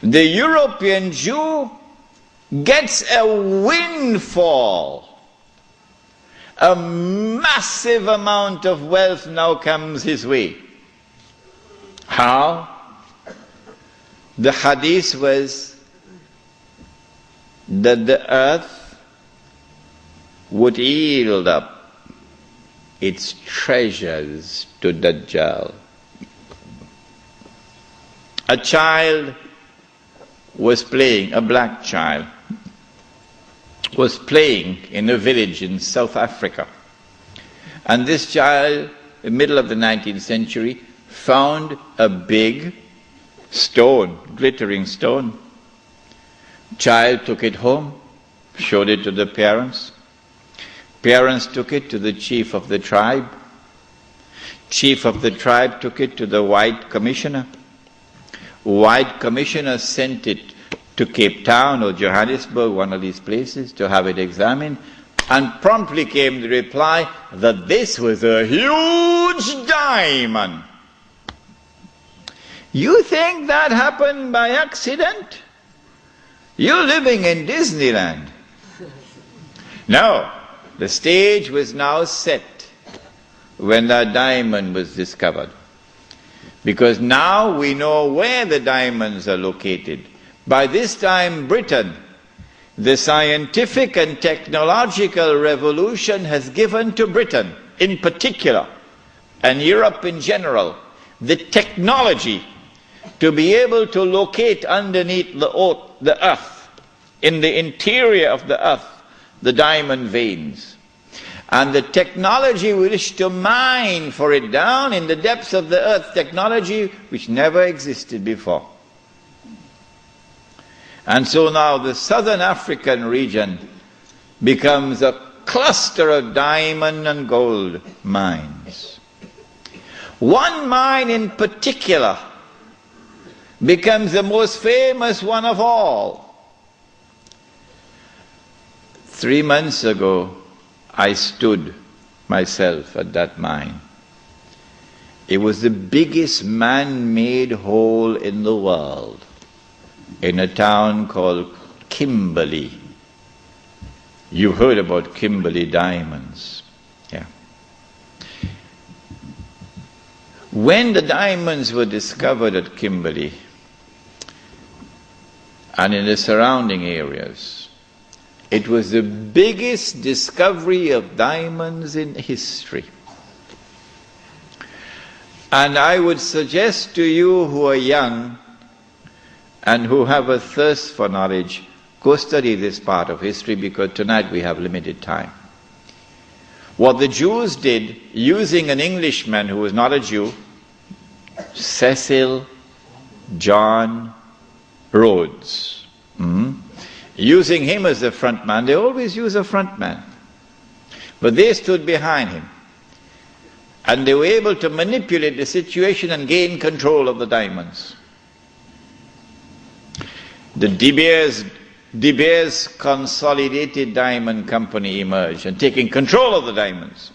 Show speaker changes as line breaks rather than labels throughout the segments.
The European Jew gets a windfall. A massive amount of wealth now comes his way. How? The hadith was that the earth would yield up its treasures to Dajjal. A child was playing, a black child, was playing in a village in South Africa. And this child, in the middle of the 19th century, found a big stone, glittering stone. Child took it home, showed it to the parents. Parents took it to the chief of the tribe. Chief of the tribe took it to the white commissioner. White commissioner sent it to Cape Town or Johannesburg, one of these places, to have it examined, and promptly came the reply that this was a huge diamond. You think that happened by accident? You're living in Disneyland. No, the stage was now set when that diamond was discovered. Because now we know where the diamonds are located. By this time, Britain, the scientific and technological revolution has given to Britain in particular, and Europe in general, the technology to be able to locate underneath the earth, in the interior of the earth, the diamond veins. And the technology we wish to mine for it down in the depths of the earth, technology which never existed before. And so now the southern African region becomes a cluster of diamond and gold mines. One mine in particular becomes the most famous one of all. 3 months ago, I stood myself at that mine. It was the biggest man-made hole in the world, in a town called Kimberley. You heard about Kimberley diamonds. Yeah. When the diamonds were discovered at Kimberley and in the surrounding areas, it was the biggest discovery of diamonds in history. And I would suggest to you who are young and who have a thirst for knowledge, go study this part of history, because tonight we have limited time. What the Jews did, using an Englishman who was not a Jew, Cecil John Rhodes, using him as the front man. They always use a front man, but they stood behind him, and they were able to manipulate the situation and gain control of the diamonds. The De Beers Consolidated Diamond Company emerged and taking control of the diamonds.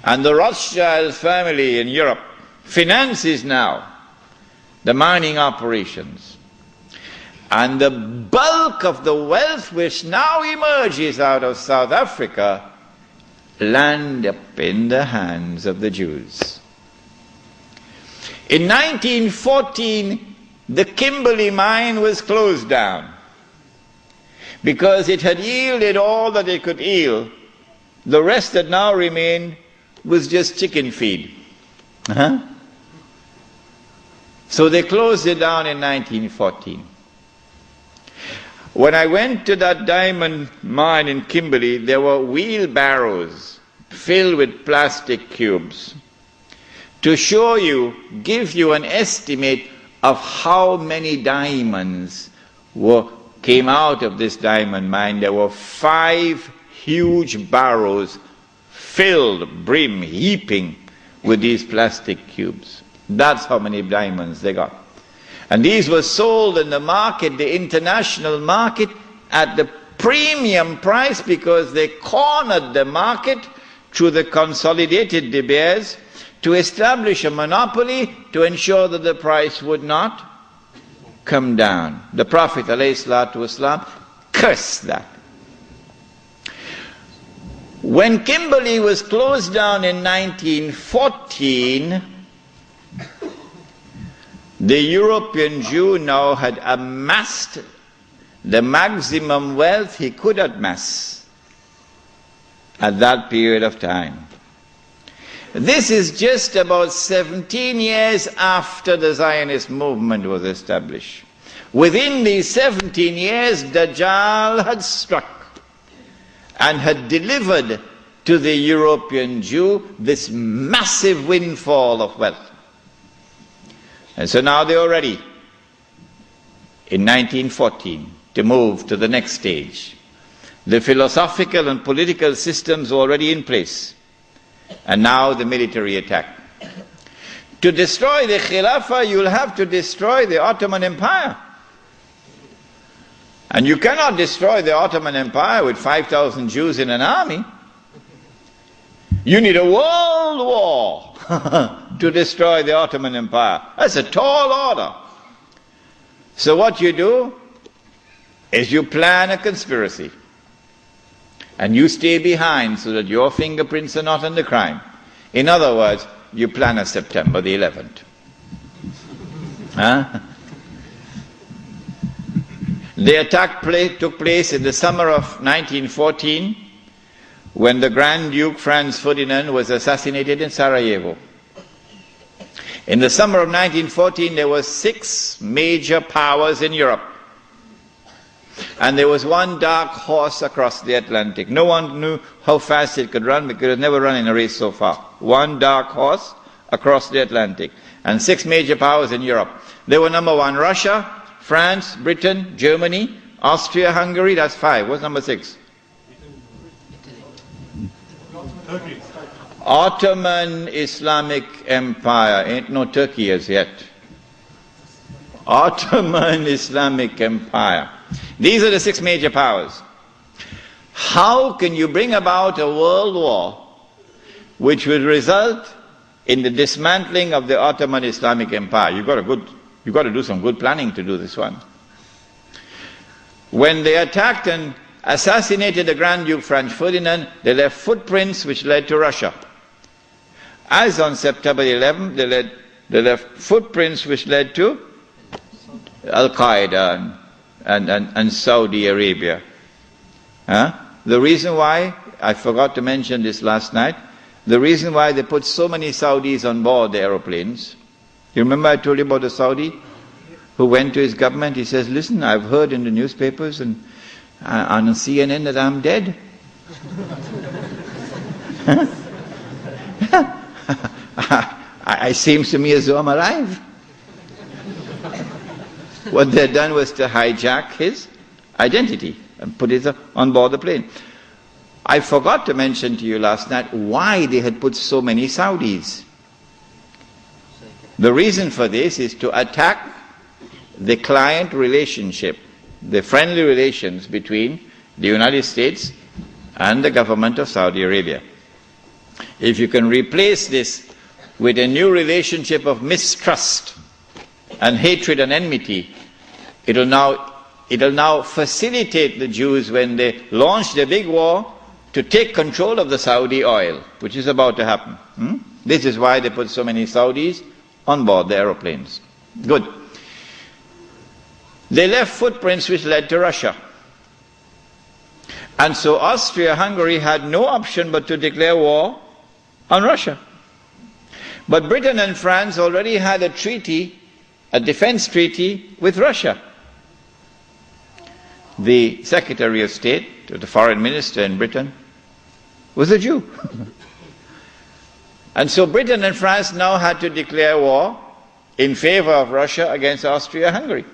And the Rothschild family in Europe finances now the mining operations. And the bulk of the wealth which now emerges out of South Africa land up in the hands of the Jews. In 1914, the Kimberley mine was closed down because it had yielded all that it could yield. The rest that now remained was just chicken feed. So they closed it down in 1914. When I went to that diamond mine in Kimberley, there were wheelbarrows filled with plastic cubes to show you, give you an estimate of how many diamonds came out of this diamond mine. There were 5 huge barrows filled, brim, heaping with these plastic cubes. That's how many diamonds they got. And these were sold in the market, the international market, at the premium price, because they cornered the market through the consolidated De Beers to establish a monopoly to ensure that the price would not come down. The Prophet ﷺ cursed that. When Kimberley was closed down in 1914, the European Jew now had amassed the maximum wealth he could amass at that period of time. This is just about 17 years after the Zionist movement was established. Within these 17 years, Dajjal had struck and had delivered to the European Jew this massive windfall of wealth. And so now they are ready, in 1914, to move to the next stage. The philosophical and political systems are already in place, and now the military attack. To destroy the Khilafah, you'll have to destroy the Ottoman Empire. And you cannot destroy the Ottoman Empire with 5,000 Jews in an army. You need a world war to destroy the Ottoman Empire. That's a tall order. So what you do is you plan a conspiracy. And you stay behind so that your fingerprints are not on the crime. In other words, you plan a September the 11th. Huh? The attack took place in the summer of 1914 when the Grand Duke Franz Ferdinand was assassinated in Sarajevo. In the summer of 1914 there were 6 major powers in Europe. And there was one dark horse across the Atlantic. No one knew how fast it could run because it had never run in a race so far. One dark horse across the Atlantic. And 6 major powers in Europe. They were number 1, Russia, France, Britain, Germany, Austria-Hungary, that's 5. What's number 6?
Turkey.
Ottoman Islamic Empire. Ain't no Turkey as yet. Ottoman Islamic Empire. These are the 6 major powers. How can you bring about a world war which would result in the dismantling of the Ottoman Islamic Empire? You've got to do some good planning to do this one. When they attacked and assassinated the Grand Duke Franz Ferdinand, they left footprints which led to Russia. As on September 11th, they left footprints which led to Al-Qaeda and Saudi Arabia. Huh? The reason why, I forgot to mention this last night, the reason why they put so many Saudis on board the aeroplanes. You remember I told you about the Saudi who went to his government? He says, listen, I've heard in the newspapers and on CNN that I'm dead. It seems to me as though I'm alive. What they had done was to hijack his identity and put it on board the plane. I forgot to mention to you last night why they had put so many Saudis. The reason for this is to attack the client relationship, the friendly relations between the United States and the government of Saudi Arabia. If you can replace this with a new relationship of mistrust and hatred and enmity, it'll now facilitate the Jews when they launch their big war to take control of the Saudi oil, which is about to happen. This is why they put so many Saudis on board the aeroplanes. Good. They left footprints which led to Russia. And so Austria-Hungary had no option but to declare war on Russia. But Britain and France already had a treaty, a defense treaty with Russia. The Secretary of State, the Foreign Minister in Britain, was a Jew. And so Britain and France now had to declare war in favor of Russia against Austria-Hungary.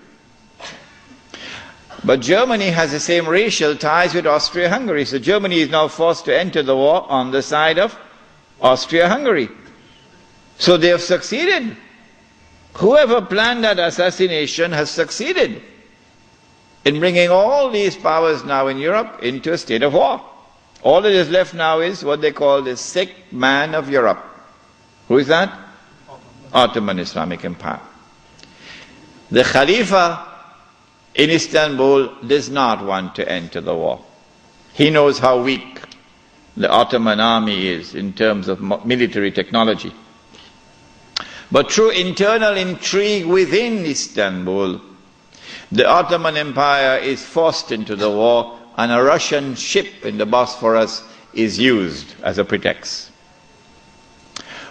But Germany has the same racial ties with Austria-Hungary, so Germany is now forced to enter the war on the side of Austria-Hungary. So they have succeeded. Whoever planned that assassination has succeeded in bringing all these powers now in Europe into a state of war. All that is left now is what they call the sick man of Europe. Who is that? Ottoman Islamic Empire. The Khalifa in Istanbul does not want to enter the war. He knows how weak the Ottoman army is in terms of military technology. But through internal intrigue within Istanbul, the Ottoman Empire is forced into the war, and a Russian ship in the Bosphorus is used as a pretext.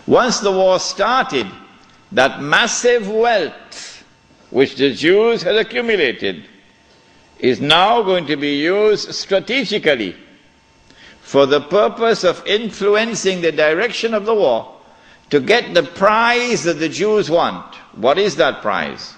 Once the war started, that massive wealth which the Jews had accumulated is now going to be used strategically for the purpose of influencing the direction of the war to get the prize that the Jews want. What is that prize?